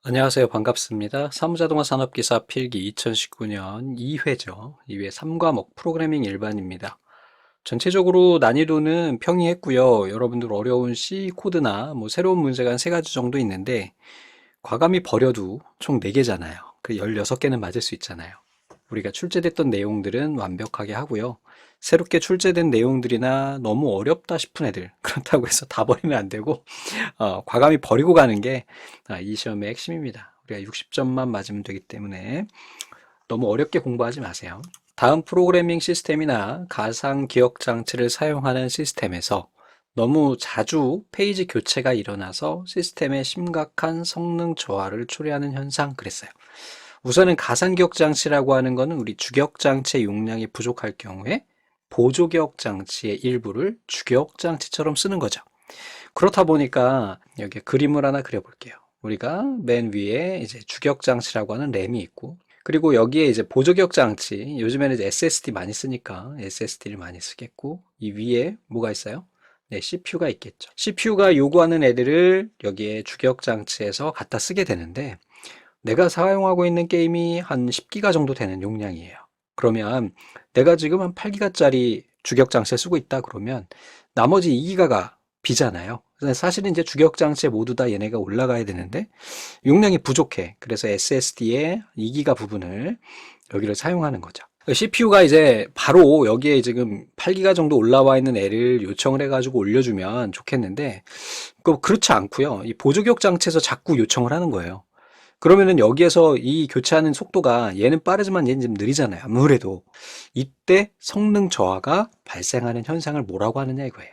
안녕하세요. 반갑습니다. 사무자동화 산업기사 필기 2019년 2회죠. 2회 3과목 프로그래밍 일반입니다. 전체적으로 난이도는 평이했고요. 여러분들 어려운 C 코드나 새로운 문제가 한 3가지 정도 있는데 과감히 버려도 총 4개잖아요. 그 16개는 맞을 수 있잖아요. 우리가 출제됐던 내용들은 완벽하게 하고요. 새롭게 출제된 내용들이나 너무 어렵다 싶은 애들 그렇다고 해서 다 버리면 안 되고 과감히 버리고 가는 게 이 시험의 핵심입니다. 우리가 60점만 맞으면 되기 때문에 너무 어렵게 공부하지 마세요. 다음 프로그래밍 시스템이나 가상 기억 장치를 사용하는 시스템에서 너무 자주 페이지 교체가 일어나서 시스템에 심각한 성능 저하를 초래하는 현상 그랬어요. 우선은 가상 기억 장치라고 하는 거는 우리 주기억 장치의 용량이 부족할 경우에 보조 기억 장치의 일부를 주기억 장치처럼 쓰는 거죠. 그렇다 보니까 여기 그림을 하나 그려볼게요. 우리가 맨 위에 이제 주기억 장치라고 하는 램이 있고, 그리고 여기에 이제 보조 기억 장치, 요즘에는 이제 SSD 많이 쓰니까 SSD를 많이 쓰겠고, 이 위에 뭐가 있어요? 네, CPU가 있겠죠. CPU가 요구하는 애들을 여기에 주기억 장치에서 갖다 쓰게 되는데, 내가 사용하고 있는 게임이 한 10기가 정도 되는 용량이에요. 그러면 내가 지금 한 8기가짜리 주기억 장치를 쓰고 있다 그러면 나머지 2기가가 비잖아요. 사실은 이제 주기억 장치에 모두 다 얘네가 올라가야 되는데 용량이 부족해. 그래서 SSD의 2기가 부분을 여기를 사용하는 거죠. CPU가 이제 바로 여기에 지금 8기가 정도 올라와 있는 애를 요청을 해가지고 올려주면 좋겠는데 그렇지 않고요. 이 보조기억 장치에서 자꾸 요청을 하는 거예요. 그러면은 여기에서 이 교체하는 속도가 얘는 빠르지만 얘는 좀 느리잖아요. 아무래도 이때 성능 저하가 발생하는 현상을 뭐라고 하느냐 이거예요.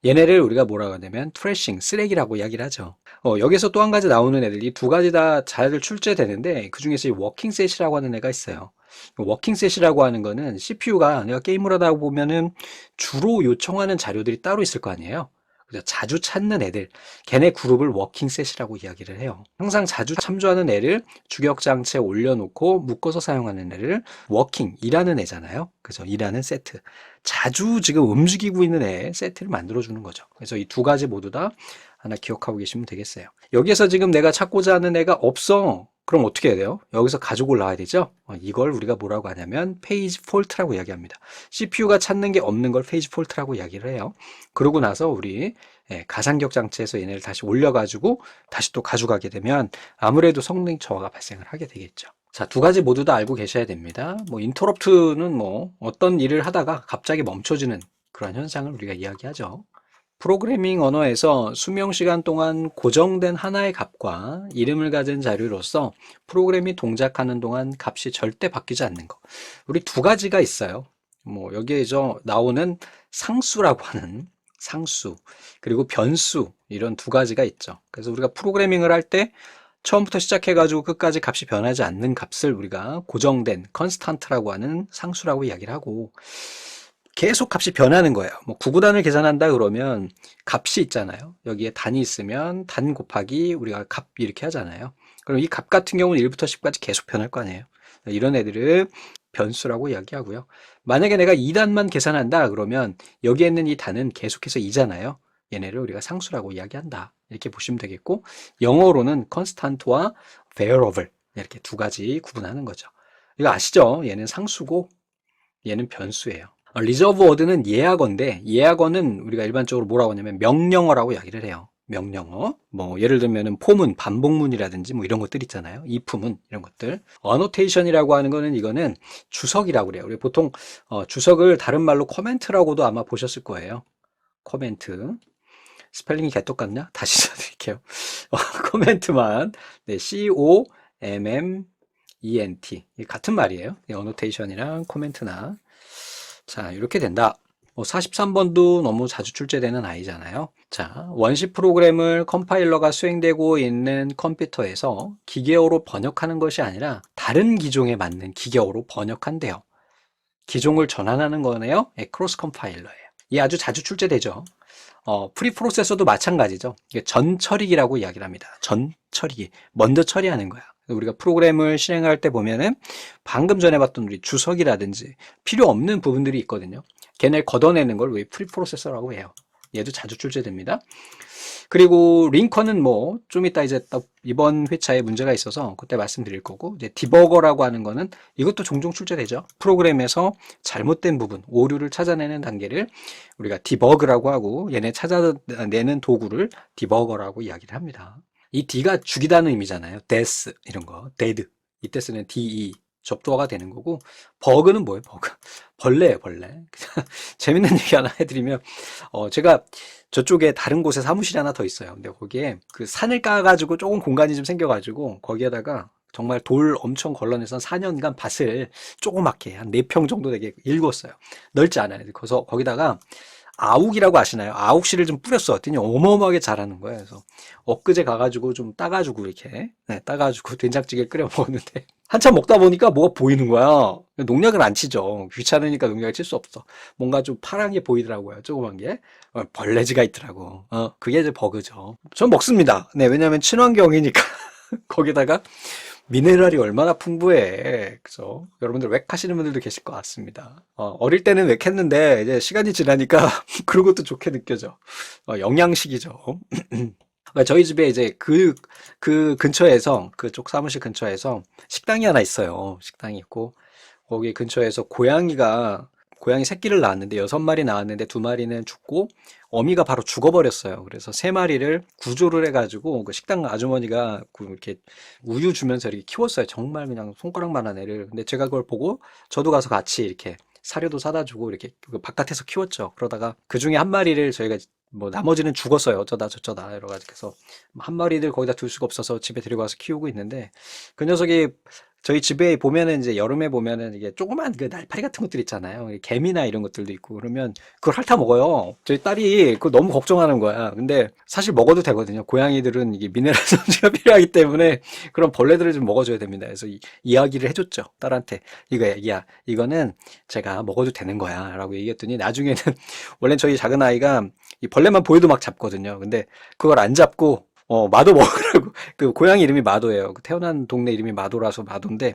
얘네를 우리가 뭐라고 하냐면 트래싱, 쓰레기라고 이야기를 하죠. 여기서 또 한 가지 나오는 애들이 두 가지 다 잘 출제되는데 그 중에서 이 워킹셋이라고 하는 애가 있어요. 워킹셋이라고 하는 거는 CPU가 내가 게임을 하다 보면은 주로 요청하는 자료들이 따로 있을 거 아니에요. 그래서 자주 찾는 애들, 걔네 그룹을 워킹셋이라고 이야기를 해요. 항상 자주 참조하는 애를 주기억 장치에 올려놓고 묶어서 사용하는 애를 워킹, 일하는 애잖아요. 그죠? 일하는 세트. 자주 지금 움직이고 있는 애 세트를 만들어주는 거죠. 그래서 이 두 가지 모두 다 하나 기억하고 계시면 되겠어요. 여기에서 지금 내가 찾고자 하는 애가 없어. 그럼 어떻게 해야 돼요? 여기서 가지고 올라와야 되죠? 이걸 우리가 뭐라고 하냐면 페이지 폴트라고 이야기합니다. CPU가 찾는 게 없는 걸 페이지 폴트라고 이야기를 해요. 그러고 나서 우리 가상기억 장치에서 얘네를 다시 올려가지고 다시 또 가져가게 되면 아무래도 성능 저하가 발생을 하게 되겠죠. 자, 두 가지 모두 다 알고 계셔야 됩니다. 인터럽트는 어떤 일을 하다가 갑자기 멈춰지는 그런 현상을 우리가 이야기하죠. 프로그래밍 언어에서 수명 시간 동안 고정된 하나의 값과 이름을 가진 자료로서 프로그램이 동작하는 동안 값이 절대 바뀌지 않는 것. 우리 두 가지가 있어요. 여기에 나오는 상수라고 하는 상수, 그리고 변수, 이런 두 가지가 있죠. 그래서 우리가 프로그래밍을 할 때 처음부터 시작해가지고 끝까지 값이 변하지 않는 값을 우리가 고정된 컨스탄트라고 하는 상수라고 이야기를 하고, 계속 값이 변하는 거예요. 구구단을 계산한다 그러면 값이 있잖아요. 여기에 단이 있으면 단 곱하기 우리가 값 이렇게 하잖아요. 그럼 이 값 같은 경우는 1부터 10까지 계속 변할 거 아니에요. 이런 애들을 변수라고 이야기하고요. 만약에 내가 2단만 계산한다 그러면 여기에 있는 이 단은 계속해서 2잖아요. 얘네를 우리가 상수라고 이야기한다. 이렇게 보시면 되겠고, 영어로는 constant와 variable 이렇게 두 가지 구분하는 거죠. 이거 아시죠? 얘는 상수고 얘는 변수예요. 리저브 워드는 예약어인데 예약어는 우리가 일반적으로 뭐라고 하냐면 명령어라고 이야기를 해요. 명령어. 예를 들면은 포문, 반복문이라든지 이런 것들 있잖아요. if문 이런 것들. 어노테이션이라고 하는 거는 이거는 주석이라고 그래요. 우리 보통 주석을 다른 말로 코멘트라고도 아마 보셨을 거예요. 코멘트. 스펠링이 개똑같냐? 다시 써드릴게요. 코멘트만. 네, C-O-M-M-E-N-T. 같은 말이에요. 어노테이션이랑 코멘트나. 자, 이렇게 된다. 43번도 너무 자주 출제되는 아이잖아요. 자, 원시 프로그램을 컴파일러가 수행되고 있는 컴퓨터에서 기계어로 번역하는 것이 아니라 다른 기종에 맞는 기계어로 번역한대요. 기종을 전환하는 거네요. 크로스 컴파일러예요. 이 아주 자주 출제되죠. 프리 프로세서도 마찬가지죠. 이게 전 처리기라고 이야기를 합니다. 전 처리기. 먼저 처리하는 거야. 우리가 프로그램을 실행할 때 보면은 방금 전에 봤던 우리 주석이라든지 필요 없는 부분들이 있거든요. 걔네 걷어내는 걸 왜 프리 프로세서라고 해요. 얘도 자주 출제됩니다. 그리고 링컨은 뭐 좀 이따 이제 또 이번 회차에 문제가 있어서 그때 말씀드릴 거고, 이제 디버거라고 하는 거는 이것도 종종 출제되죠. 프로그램에서 잘못된 부분, 오류를 찾아내는 단계를 우리가 디버그라고 하고, 얘네 찾아내는 도구를 디버거라고 이야기를 합니다. 이 D가 죽이다는 의미잖아요. death 이런 거, dead. 이때 쓰는 DE 접두어가 되는 거고, 버그는 뭐예요? 버그. 벌레예요, 벌레. 재밌는 얘기 하나 해드리면, 제가 저쪽에 다른 곳에 사무실이 하나 더 있어요. 근데 거기에 그 산을 까가지고 조금 공간이 좀 생겨가지고 거기에다가 정말 돌 엄청 걸러내서 4년간 밭을 조그맣게 한 4평 정도 되게 일궜어요. 넓지 않아요. 그래서 거기다가 아욱이라고 아시나요? 아욱씨를 좀 뿌렸더니 어마어마하게 자라는 거예요. 그래서 엊그제 가가지고 좀 따가지고 이렇게 따가지고 된장찌개 끓여 먹었는데 한참 먹다 보니까 뭐가 보이는 거야. 농약을 안 치죠. 귀찮으니까 농약을 칠 수 없어. 뭔가 좀 파란 게 보이더라고요. 조그만 게. 벌레지가 있더라고. 그게 이제 버그죠. 전 먹습니다. 네, 왜냐면 친환경이니까. 거기다가 미네랄이 얼마나 풍부해. 그죠? 여러분들 웩 하시는 분들도 계실 것 같습니다. 어릴 때는 웩 했는데, 이제 시간이 지나니까 그런 것도 좋게 느껴져. 영양식이죠. 그러니까 저희 집에 이제 그 근처에서, 그쪽 사무실 근처에서 식당이 하나 있어요. 식당이 있고, 거기 근처에서 고양이 새끼를 낳았는데 6마리 낳았는데 2마리는 죽고 어미가 바로 죽어버렸어요. 그래서 3마리를 구조를 해가지고 그 식당 아주머니가 이렇게 우유 주면서 이렇게 키웠어요. 정말 그냥 손가락만한 애를. 근데 제가 그걸 보고 저도 가서 같이 이렇게 사료도 사다 주고 이렇게 그 바깥에서 키웠죠. 그러다가 그 중에 한 마리를 저희가 뭐 나머지는 죽었어요. 어쩌다 저쩌다 여러 가지. 그래서 한 마리들 거기다 둘 수가 없어서 집에 데리고 와서 키우고 있는데, 그 녀석이 저희 집에 보면은 이제 여름에 보면은 이게 조그만 그 날파리 같은 것들 있잖아요. 개미나 이런 것들도 있고 그러면 그걸 핥아 먹어요. 저희 딸이 그거 너무 걱정하는 거야. 근데 사실 먹어도 되거든요. 고양이들은 이게 미네랄 섭취가 필요하기 때문에 그런 벌레들을 좀 먹어줘야 됩니다. 그래서 이야기를 해줬죠. 딸한테. 야, 이거는 제가 먹어도 되는 거야. 라고 얘기했더니 나중에는 원래 저희 작은 아이가 이 벌레만 보여도 막 잡거든요. 근데 그걸 안 잡고 마도 먹으라고. 그 고양이 이름이 마도예요. 그 태어난 동네 이름이 마도라서 마도인데,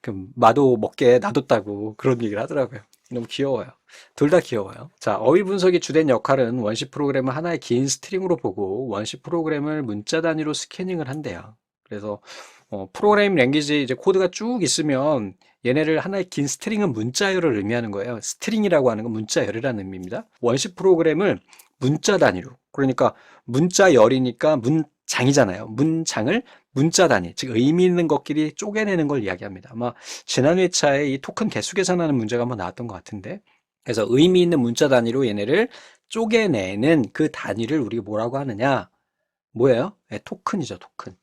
그 마도 먹게 놔뒀다고 그런 얘기를 하더라고요. 너무 귀여워요. 둘 다 귀여워요. 자, 어휘 분석의 주된 역할은 원시 프로그램을 하나의 긴 스트링으로 보고 원시 프로그램을 문자 단위로 스캐닝을 한대요. 그래서 프로그래밍 랭귀지 이제 코드가 쭉 있으면 얘네를 하나의 긴 스트링은 문자열을 의미하는 거예요. 스트링이라고 하는 건 문자열이라는 의미입니다. 원시 프로그램을 문자 단위로, 그러니까 문자열이니까 문장이잖아요. 문장을 문자 단위, 즉 의미 있는 것끼리 쪼개내는 걸 이야기합니다. 아마 지난 회차에 이 토큰 개수 계산하는 문제가 한번 나왔던 것 같은데, 그래서 의미 있는 문자 단위로 얘네를 쪼개내는 그 단위를 우리가 뭐라고 하느냐? 뭐예요? 네, 토큰이죠, 토큰.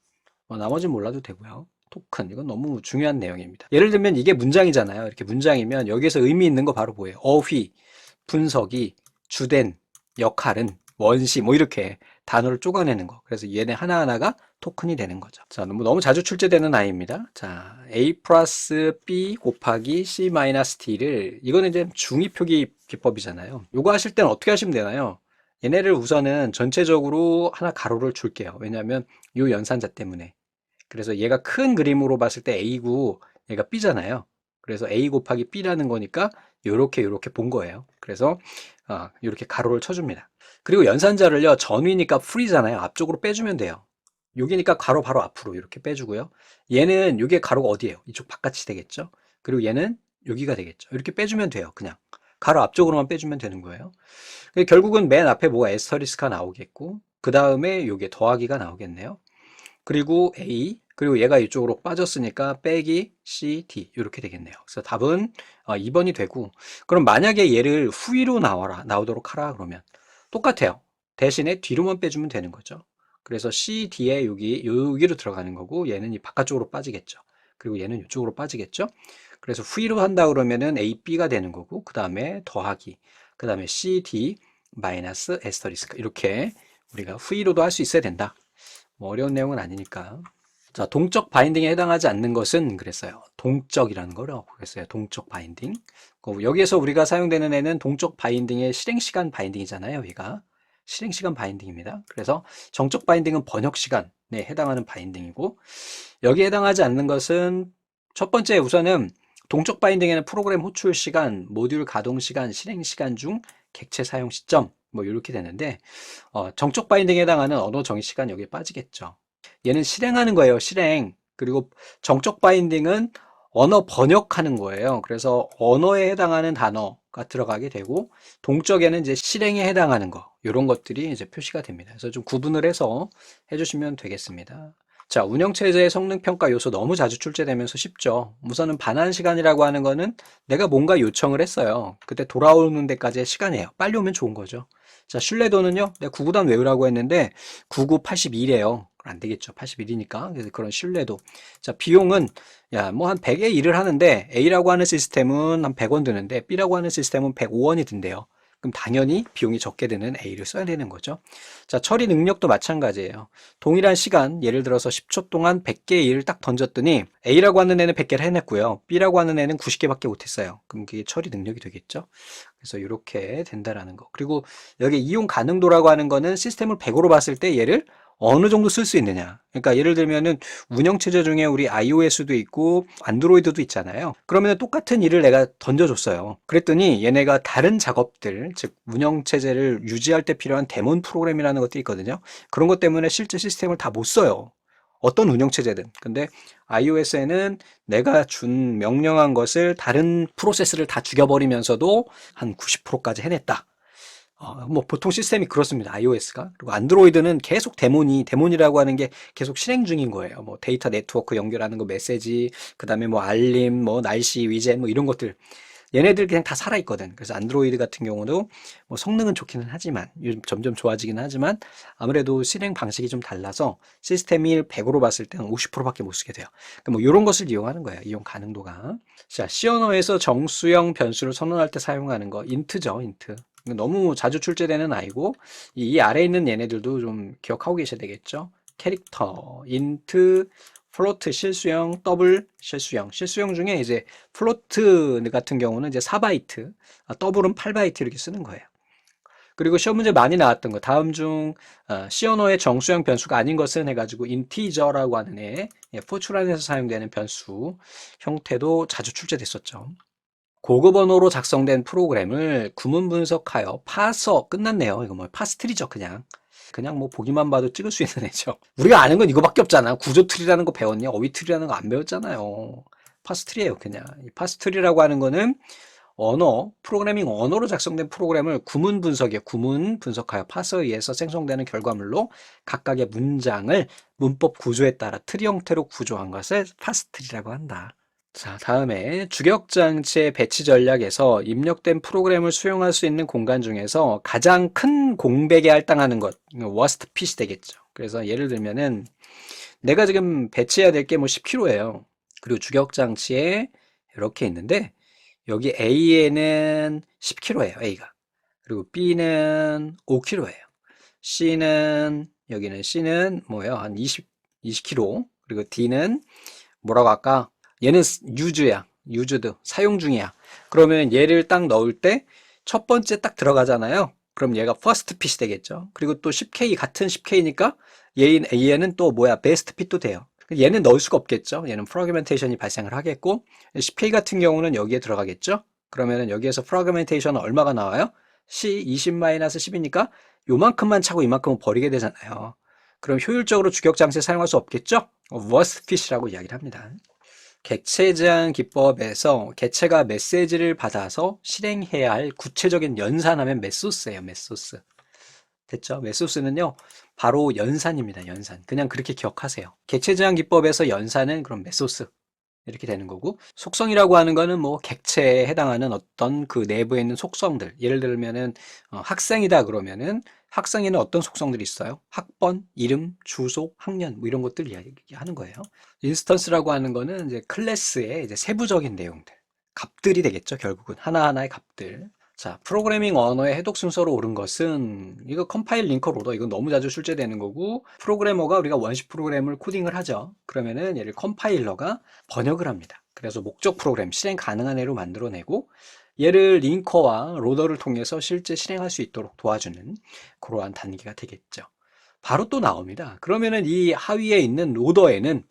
나머지는 몰라도 되고요. 토큰, 이건 너무 중요한 내용입니다. 예를 들면 이게 문장이잖아요. 이렇게 문장이면 여기에서 의미 있는 거 바로 뭐예요? 어휘, 분석이, 주된, 역할은, 원시, 뭐 이렇게 단어를 쪼가내는 거. 그래서 얘네 하나하나가 토큰이 되는 거죠. 자, 너무 자주 출제되는 아이입니다. 자, A 플러스 B 곱하기 C 마이너스 T를, 이거는 이제 중위표기 기법이잖아요. 요거 하실 때는 어떻게 하시면 되나요? 얘네를 우선은 전체적으로 하나 가로를 줄게요. 왜냐하면 요 연산자 때문에. 그래서 얘가 큰 그림으로 봤을 때 A고 얘가 B잖아요. 그래서 A 곱하기 B라는 거니까 요렇게 본 거예요. 그래서 이렇게 가로를 쳐줍니다. 그리고 연산자를요, 전위니까 풀이잖아요. 앞쪽으로 빼주면 돼요. 여기니까 가로 바로 앞으로 이렇게 빼주고요. 얘는 이게 가로가 어디예요? 이쪽 바깥이 되겠죠? 그리고 얘는 여기가 되겠죠. 이렇게 빼주면 돼요. 그냥 가로 앞쪽으로만 빼주면 되는 거예요. 결국은 맨 앞에 뭐가 에스터리스크가 나오겠고, 그 다음에 요게 더하기가 나오겠네요. 그리고 A, 그리고 얘가 이쪽으로 빠졌으니까 빼기 C, D 이렇게 되겠네요. 그래서 답은 2번이 되고, 그럼 만약에 얘를 후위로 나오도록 하라 그러면 똑같아요. 대신에 뒤로만 빼주면 되는 거죠. 그래서 C, D에 여기로 들어가는 거고, 얘는 이 바깥쪽으로 빠지겠죠. 그리고 얘는 이쪽으로 빠지겠죠. 그래서 후위로 한다 그러면은 A, B가 되는 거고, 그 다음에 더하기, 그 다음에 C, D 마이너스 에스터리스크, 이렇게 우리가 후위로도 할 수 있어야 된다. 뭐 어려운 내용은 아니니까. 자, 동적 바인딩에 해당하지 않는 것은 그랬어요. 동적이라는 거라고 그랬어요. 동적 바인딩. 여기에서 우리가 사용되는 애는 동적 바인딩의 실행시간 바인딩이잖아요. 얘가 실행시간 바인딩입니다. 그래서 정적 바인딩은 번역시간에 해당하는 바인딩이고, 여기에 해당하지 않는 것은 첫 번째, 우선은 동적 바인딩에는 프로그램 호출 시간, 모듈 가동 시간, 실행 시간 중 객체 사용 시점, 뭐 이렇게 되는데 정적 바인딩에 해당하는 언어 정의 시간 여기에 빠지겠죠. 얘는 실행하는 거예요. 실행. 그리고 정적 바인딩은 언어 번역하는 거예요. 그래서 언어에 해당하는 단어가 들어가게 되고 동적에는 이제 실행에 해당하는 거 이런 것들이 이제 표시가 됩니다. 그래서 좀 구분을 해서 해주시면 되겠습니다. 자, 운영체제의 성능평가 요소 너무 자주 출제되면서 쉽죠. 우선은 반환 시간이라고 하는 거는 내가 뭔가 요청을 했어요. 그때 돌아오는 데까지의 시간이에요. 빨리 오면 좋은 거죠. 자, 신뢰도는요. 내가 99단 외우라고 했는데 99, 82래요. 안 되겠죠. 81이니까. 그래서 그런 신뢰도. 자, 비용은 야, 뭐 한 100에 일을 하는데 A라고 하는 시스템은 한 100원 드는데 B라고 하는 시스템은 105원이 든대요. 그럼 당연히 비용이 적게 드는 A를 써야 되는 거죠. 자, 처리 능력도 마찬가지예요. 동일한 시간, 예를 들어서 10초 동안 100개의 일을 딱 던졌더니 A라고 하는 애는 100개를 해냈고요. B라고 하는 애는 90개밖에 못했어요. 그럼 그게 처리 능력이 되겠죠. 그래서 이렇게 된다라는 거. 그리고 여기 이용 가능도라고 하는 거는 시스템을 100으로 봤을 때 얘를 어느 정도 쓸 수 있느냐. 그러니까 예를 들면은 운영체제 중에 우리 iOS도 있고 안드로이드도 있잖아요. 그러면 똑같은 일을 내가 던져줬어요. 그랬더니 얘네가 다른 작업들, 즉 운영체제를 유지할 때 필요한 데몬 프로그램이라는 것들이 있거든요. 그런 것 때문에 실제 시스템을 다 못 써요. 어떤 운영체제든. 근데 iOS에는 내가 준 명령한 것을 다른 프로세스를 다 죽여버리면서도 한 90%까지 해냈다. 뭐 보통 시스템이 그렇습니다. iOS가. 그리고 안드로이드는 계속 데몬이라고 하는 게 계속 실행 중인 거예요. 뭐 데이터 네트워크 연결하는 거 메시지, 그다음에 뭐 알림, 뭐 날씨 위젯 뭐 이런 것들. 얘네들 그냥 다 살아있거든. 그래서 안드로이드 같은 경우도 뭐 성능은 좋기는 하지만 요즘 점점 좋아지기는 하지만 아무래도 실행 방식이 좀 달라서 시스템이 100으로 봤을 때는 50%밖에 못 쓰게 돼요. 그러니까 뭐 이런 것을 이용하는 거예요. 이용 가능도가. 자, C 언어에서 정수형 변수를 선언할 때 사용하는 거 인트죠, 인트. 너무 자주 출제되는 아이고 이 아래에 있는 얘네들도 좀 기억하고 계셔야 되겠죠. 캐릭터, 인트, 플로트 실수형, 더블 실수형. 실수형 중에 이제 플로트 같은 경우는 이제 4바이트, 더블은 8바이트 이렇게 쓰는 거예요. 그리고 시험 문제 많이 나왔던 거 다음 중 C 언어의 정수형 변수가 아닌 것은 해가지고 인티저라고 하는 애, 포츄란에서 사용되는 변수 형태도 자주 출제됐었죠. 고급 언어로 작성된 프로그램을 구문 분석하여 파서 끝났네요. 이거 뭐 파스트리죠, 그냥 뭐 보기만 봐도 찍을 수 있는 애죠. 우리가 아는 건 이거밖에 없잖아. 구조트리라는 거 배웠냐? 어휘트리라는 거 안 배웠잖아요. 파스트리예요, 그냥. 이 파스트리라고 하는 거는 프로그래밍 언어로 작성된 프로그램을 구문 분석이에요. 구문 분석하여 파서에 의해서 생성되는 결과물로 각각의 문장을 문법 구조에 따라 트리 형태로 구조한 것을 파스트리라고 한다. 자, 다음에 주격장치의 배치 전략에서 입력된 프로그램을 수용할 수 있는 공간 중에서 가장 큰 공백에 할당하는 것, 워스트 핏이 되겠죠. 그래서 예를 들면은 내가 지금 배치해야 될 게 뭐 10kg예요. 그리고 주격장치에 이렇게 있는데 여기 A에는 10kg예요, A가. 그리고 B는 5kg예요. 여기는 C는 뭐예요? 한 20kg. 그리고 D는 뭐라고 할까? 얘는 유즈드, 사용 중이야. 그러면 얘를 딱 넣을 때 첫 번째 딱 들어가잖아요. 그럼 얘가 퍼스트 핏이 되겠죠. 그리고 또 10K, 같은 10K니까 얘는 또 뭐야, 베스트 핏도 돼요. 얘는 넣을 수가 없겠죠. 얘는 프라그멘테이션이 발생을 하겠고 10K 같은 경우는 여기에 들어가겠죠. 그러면은 여기에서 프라그멘테이션은 얼마가 나와요? C 20-10이니까 요만큼만 차고 이만큼은 버리게 되잖아요. 그럼 효율적으로 주격장치 사용할 수 없겠죠? worst fit이라고 이야기를 합니다. 객체 제한 기법에서 객체가 메시지를 받아서 실행해야 할 구체적인 연산하면 메소스예요, 메소스. 됐죠? 메소스는요, 바로 연산입니다, 연산. 그냥 그렇게 기억하세요. 객체 제한 기법에서 연산은 그럼 메소스. 이렇게 되는 거고, 속성이라고 하는 거는 뭐 객체에 해당하는 어떤 그 내부에 있는 속성들. 예를 들면은 학생이다 그러면은 학생에는 어떤 속성들이 있어요? 학번, 이름, 주소, 학년 뭐 이런 것들 이야기하는 거예요. 인스턴스라고 하는 거는 이제 클래스의 이제 세부적인 내용들, 값들이 되겠죠. 결국은 하나하나의 값들. 자, 프로그래밍 언어의 해독 순서로 옳은 것은 이거 컴파일 링커 로더, 이건 너무 자주 출제되는 거고, 프로그래머가 우리가 원시 프로그램을 코딩을 하죠. 그러면은 얘를 컴파일러가 번역을 합니다. 그래서 목적 프로그램, 실행 가능한 애로 만들어내고 얘를 링커와 로더를 통해서 실제 실행할 수 있도록 도와주는 그러한 단계가 되겠죠. 바로 또 나옵니다. 그러면은 이 하위에 있는 로더에는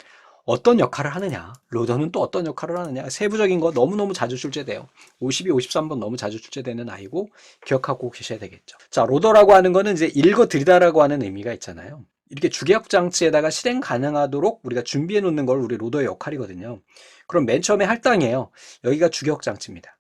어떤 역할을 하느냐, 로더는 또 어떤 역할을 하느냐, 세부적인 거 너무너무 자주 출제돼요. 52, 53번 너무 자주 출제되는 아이고 기억하고 계셔야 되겠죠. 자, 로더라고 하는 거는 이제 읽어드리다라고 하는 의미가 있잖아요. 이렇게 주기억 장치에다가 실행 가능하도록 우리가 준비해 놓는 걸 우리 로더의 역할이거든요. 그럼 맨 처음에 할당이에요. 여기가 주기억 장치입니다.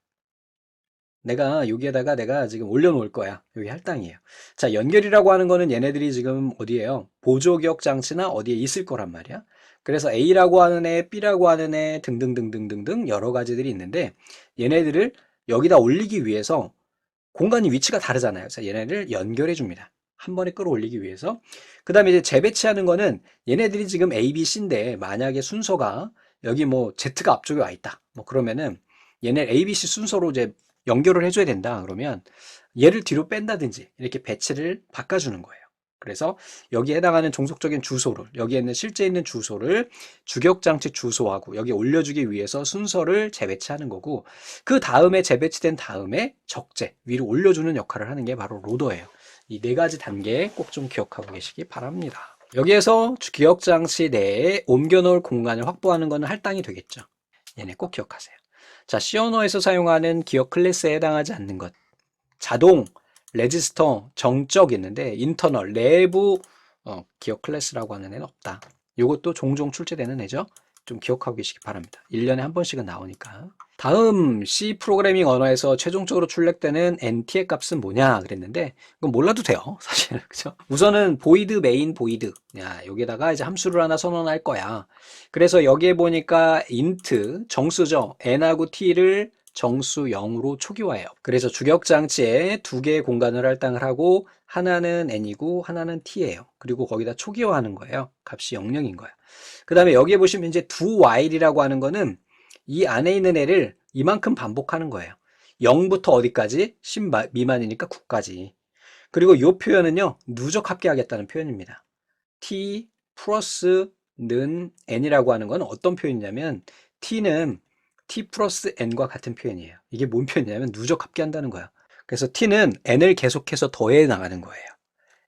내가 여기에다가 내가 지금 올려놓을 거야. 여기 할당이에요. 자, 연결이라고 하는 거는 얘네들이 지금 어디에요? 보조기억 장치나 어디에 있을 거란 말이야. 그래서 A라고 하는 애, B라고 하는 애 등등등등등등 여러 가지들이 있는데 얘네들을 여기다 올리기 위해서 공간이 위치가 다르잖아요. 그래서 얘네를 연결해 줍니다. 한 번에 끌어올리기 위해서. 그 다음에 이제 재배치하는 거는 얘네들이 지금 A, B, C인데 만약에 순서가 여기 뭐 Z가 앞쪽에 와 있다. 뭐 그러면은 얘네 A, B, C 순서로 이제 연결을 해줘야 된다. 그러면 얘를 뒤로 뺀다든지 이렇게 배치를 바꿔주는 거예요. 그래서 여기에 해당하는 종속적인 주소를 여기에 있는 실제 있는 주소를 주격장치 주소하고 여기 올려주기 위해서 순서를 재배치하는 거고 그 다음에 재배치된 다음에 적재 위로 올려주는 역할을 하는 게 바로 로더예요. 이 네 가지 단계 꼭 좀 기억하고 계시기 바랍니다. 여기에서 기억장치 내에 옮겨 놓을 공간을 확보하는 것은 할당이 되겠죠. 얘네 꼭 기억하세요. 자, C 언어에서 사용하는 기억 클래스에 해당하지 않는 것. 자동, 레지스터, 정적 있는데 인터널, 내부 기억 클래스라고 하는 애는 없다. 이것도 종종 출제되는 애죠. 좀 기억하고 계시기 바랍니다. 1년에 한 번씩은 나오니까. 다음 C 프로그래밍 언어에서 최종적으로 출력되는 NT의 값은 뭐냐 그랬는데 이건 몰라도 돼요. 사실 그죠? 우선은 void main void. 야, 여기다가 이제 함수를 하나 선언할 거야. 그래서 여기에 보니까 int 정수죠. n하고 t를 정수 0으로 초기화해요. 그래서 주격장치에 두 개의 공간을 할당을 하고 하나는 n이고 하나는 t예요. 그리고 거기다 초기화하는 거예요. 값이 00인 거야. 그 다음에 여기에 보시면 이제 do while이라고 하는 거는 이 안에 있는 애를 이만큼 반복하는 거예요. 0부터 어디까지? 10 미만이니까 9까지. 그리고 이 표현은요, 누적 합계하겠다는 표현입니다. t 플러스 는 n이라고 하는 건 어떤 표현이냐면 t는 t 플러스 n과 같은 표현이에요. 이게 뭔 표현이냐면 누적 합계한다는 거야. 그래서 t는 n을 계속해서 더해 나가는 거예요.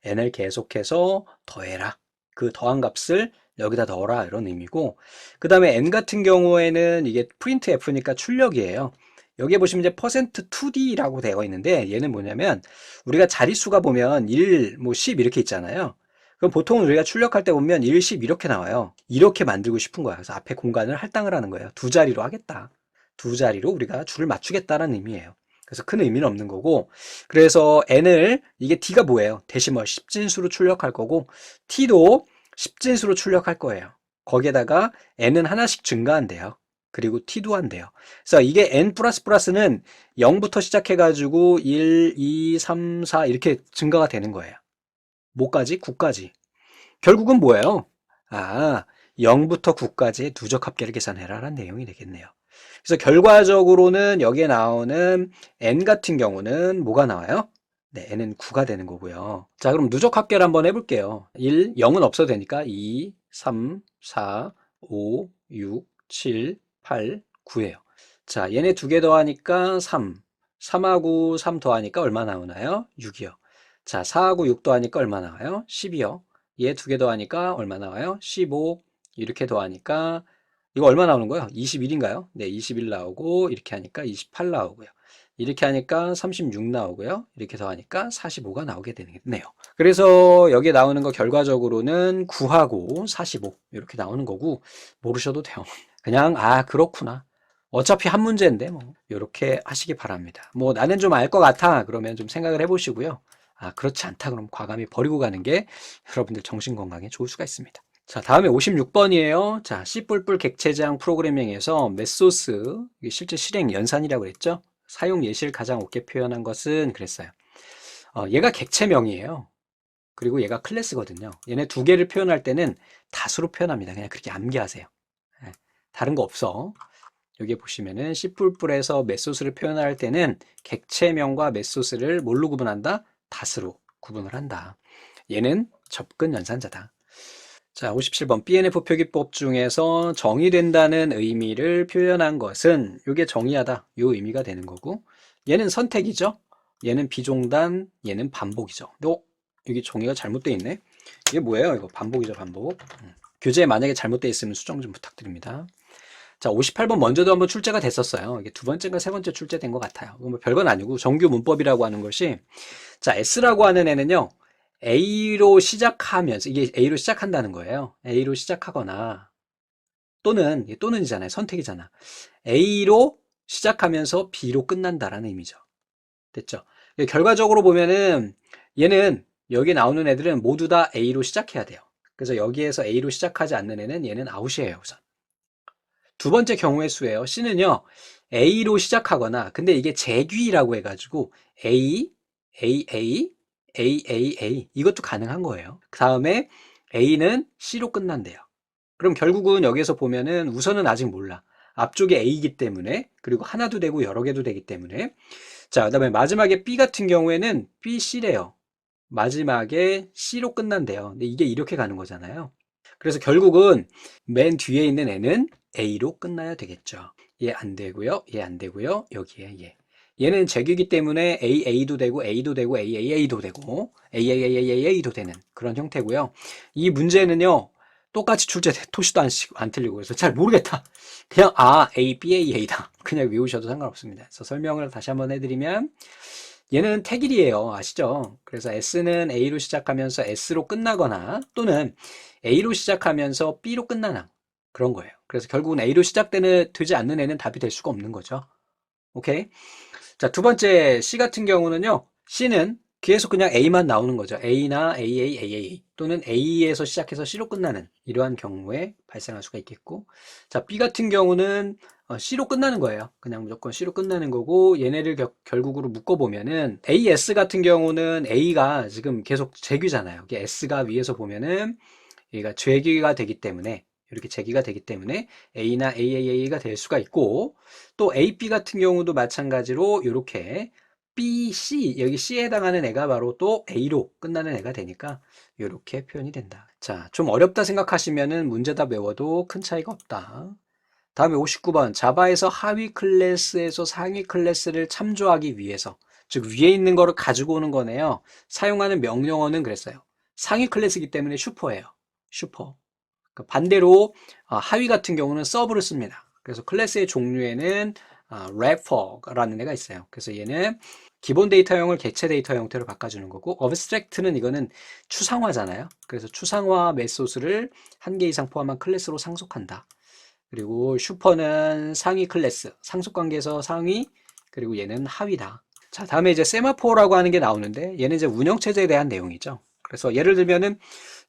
n을 계속해서 더해라. 그 더한 값을 여기다 넣어라 이런 의미고 그 다음에 n 같은 경우에는 이게 printf니까 출력이에요. 여기에 보시면 이제 %2d라고 되어 있는데 얘는 뭐냐면 우리가 자릿수가 보면 1, 뭐 10 이렇게 있잖아요. 그럼 보통 우리가 출력할 때 보면 1, 10 이렇게 나와요. 이렇게 만들고 싶은 거야. 그래서 앞에 공간을 할당을 하는 거예요. 두 자리로 하겠다. 두 자리로 우리가 줄을 맞추겠다는 의미예요. 그래서 큰 의미는 없는 거고 그래서 n을 이게 d가 뭐예요? 데시멀 10진수로 출력할 거고 t도 10진수로 출력할 거예요. 거기에다가 n은 하나씩 증가한대요. 그리고 t도 한대요. 그래서 이게 n 플러스 플러스는 0부터 시작해가지고 1, 2, 3, 4 이렇게 증가가 되는 거예요. 뭐까지? 9까지. 결국은 뭐예요? 아, 0부터 9까지의 누적 합계를 계산해라라는 내용이 되겠네요. 그래서 결과적으로는 여기에 나오는 n 같은 경우는 뭐가 나와요? 네, n은 9가 되는 거고요. 자, 그럼 누적 합계를 한번 해볼게요. 1, 0은 없어도 되니까 2, 3, 4, 5, 6, 7, 8, 9예요. 자, 얘네 두 개 더하니까 3. 3하고 3 더하니까 얼마 나오나요? 6이요. 자, 4하고 6 더하니까 얼마 나와요? 10이요. 얘 두 개 더하니까 얼마 나와요? 15. 이렇게 더하니까 이거 얼마 나오는 거예요? 21인가요? 네, 21 나오고 이렇게 하니까 28 나오고요. 이렇게 하니까 36 나오고요. 이렇게 더하니까 45가 나오게 되네요. 그래서 여기에 나오는 거 결과적으로는 9하고 45 이렇게 나오는 거고 모르셔도 돼요. 그냥 아 그렇구나. 어차피 한 문제인데 뭐 이렇게 하시기 바랍니다. 뭐 나는 좀 알 것 같아 그러면 좀 생각을 해보시고요. 아 그렇지 않다 그럼 과감히 버리고 가는 게 여러분들 정신 건강에 좋을 수가 있습니다. 자, 다음에 56번이에요. 자, C++ 객체제한 프로그래밍에서 메소스, 이게 실제 실행 연산이라고 그랬죠? 사용 예시를 가장 옳게 표현한 것은 그랬어요. 얘가 객체명이에요. 그리고 얘가 클래스거든요. 얘네 두 개를 표현할 때는 다수로 표현합니다. 그냥 그렇게 암기하세요. 예, 다른 거 없어. 여기 보시면은 C++에서 메소스를 표현할 때는 객체명과 메소스를 뭘로 구분한다? 다수로 구분을 한다. 얘는 접근 연산자다. 자, 57번 BNF 표기법 중에서 정의된다는 의미를 표현한 것은 이게 정의하다 요 의미가 되는 거고 얘는 선택이죠. 얘는 비종단, 얘는 반복이죠. 여기 정의가 잘못되어 있네. 이게 뭐예요? 이거 반복이죠, 반복. 교재에 만약에 잘못되어 있으면 수정 좀 부탁드립니다. 자, 58번 먼저도 한번 출제가 됐었어요. 이게 두 번째인가 세 번째 출제된 것 같아요. 뭐 별건 아니고 정규 문법이라고 하는 것이, 자, S라고 하는 애는요, A로 시작하면서, 이게 A로 시작한다는 거예요. A로 시작하거나, 또는, 이게 또는이잖아요. 선택이잖아. A로 시작하면서 B로 끝난다라는 의미죠. 됐죠? 결과적으로 보면은 얘는 여기 나오는 애들은 모두 다 A로 시작해야 돼요. 그래서 여기에서 A로 시작하지 않는 애는 얘는 아웃이에요, 우선. 두 번째 경우의 수예요. C는요, A로 시작하거나, 근데 이게 재귀라고 해가지고 A, A, A, A, A, A 이것도 가능한 거예요. 그 다음에 A는 C로 끝난대요. 그럼 결국은 여기에서 보면은 우선은 아직 몰라. 앞쪽에 A이기 때문에, 그리고 하나도 되고 여러 개도 되기 때문에. 자, 그 다음에 마지막에 B 같은 경우에는 B, C래요. 마지막에 C로 끝난대요. 근데 이게 이렇게 가는 거잖아요. 그래서 결국은 맨 뒤에 있는 애는 A로 끝나야 되겠죠. 얘 안 되고요. 얘 안 되고요. 여기에 얘. 얘는 제규이기 때문에 A도 되고 A도 되고 AAA도 되고 AAAAA도 되는 그런 형태고요. 이 문제는요. 똑같이 출제돼. 토시도 안 틀리고 그래서 잘 모르겠다. 그냥 A, B, A, A다. 그냥 외우셔도 상관없습니다. 그래서 설명을 다시 한번 해드리면 얘는 태길이에요. 아시죠? 그래서 S는 A로 시작하면서 S로 끝나거나 또는 A로 시작하면서 B로 끝나나 그런 거예요. 그래서 결국은 A로 되지 않는 애는 답이 될 수가 없는 거죠. 오케이? 자, 두 번째 C 같은 경우는요. C는 계속 그냥 A만 나오는 거죠. A나 AAAA 또는 A에서 시작해서 C로 끝나는 이러한 경우에 발생할 수가 있겠고, 자, B 같은 경우는 C로 끝나는 거예요. 그냥 무조건 C로 끝나는 거고, 얘네를 결국으로 묶어보면은 AS 같은 경우는 A가 지금 계속 재규잖아요. 이게 S가 위에서 보면은 얘가 재규가 되기 때문에 이렇게 재기가 되기 때문에 A나 AAA가 될 수가 있고, 또 AP 같은 경우도 마찬가지로 이렇게 B, C, 여기 C에 해당하는 애가 바로 또 A로 끝나는 애가 되니까 이렇게 표현이 된다. 자, 좀 어렵다 생각하시면은 문제답 외워도 큰 차이가 없다. 다음에 59번 자바에서 하위 클래스에서 상위 클래스를 참조하기 위해서, 즉 위에 있는 거를 가지고 오는 거네요. 사용하는 명령어는 그랬어요. 상위 클래스이기 때문에 슈퍼예요. 슈퍼. 반대로 하위 같은 경우는 서브를 씁니다. 그래서 클래스의 종류에는 래퍼라는 애가 있어요. 그래서 얘는 기본 데이터형을 객체 데이터 형태로 바꿔주는 거고, 어브스트랙트는 이거는 추상화잖아요. 그래서 추상화 메소스를 한 개 이상 포함한 클래스로 상속한다. 그리고 슈퍼는 상위 클래스, 상속관계에서 상위, 그리고 얘는 하위다. 자, 다음에 이제 세마포라고 하는 게 나오는데, 얘는 이제 운영체제에 대한 내용이죠. 그래서 예를 들면은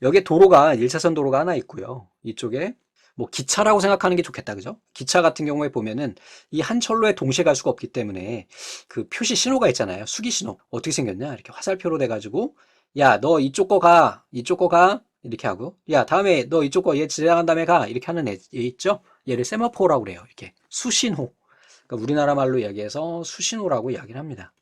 여기에 도로가 1차선 도로가 하나 있고요. 이쪽에 뭐 기차라고 생각하는 게 좋겠다. 그죠? 기차 같은 경우에 보면은 이 한 철로에 동시에 갈 수가 없기 때문에 그 표시 신호가 있잖아요. 수기 신호. 어떻게 생겼냐? 이렇게 화살표로 돼 가지고 야, 너 이쪽 거 가. 이쪽 거 가. 이렇게 하고 야, 다음에 너 이쪽 거 얘 지나간 다음에 가. 이렇게 하는 얘 있죠? 얘를 세마포라고 그래요. 이렇게 수신호. 그러니까 우리나라 말로 이야기해서 수신호라고 이야기를 합니다.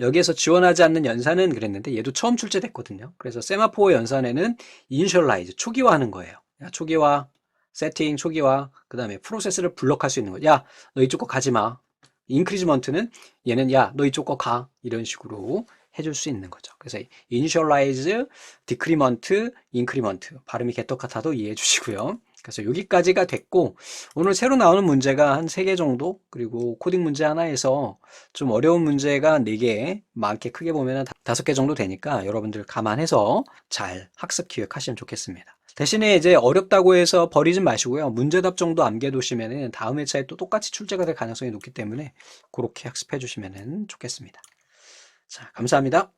여기에서 지원하지 않는 연산은 그랬는데 얘도 처음 출제됐거든요. 그래서 세마포 연산에는 이니셜라이즈, 초기화하는 거예요. 야, 초기화, 세팅, 초기화, 그 다음에 프로세스를 블럭할 수 있는 거. 야, 너 이쪽 거 가지 마. 인크리지먼트는 얘는 야, 너 이쪽 거 가. 이런 식으로 해줄 수 있는 거죠. 그래서 이니셜라이즈, 디크리먼트, 인크리먼트 발음이 개떡 같아도 이해해 주시고요. 그래서 여기까지가 됐고, 오늘 새로 나오는 문제가 한 3개 정도, 그리고 코딩 문제 하나에서 좀 어려운 문제가 4개, 많게 크게 보면 5개 정도 되니까 여러분들 감안해서 잘 학습 기획하시면 좋겠습니다. 대신에 이제 어렵다고 해서 버리지 마시고요. 문제답 정도 암기해두시면 다음 회차에 또 똑같이 출제가 될 가능성이 높기 때문에 그렇게 학습해 주시면 좋겠습니다. 자, 감사합니다.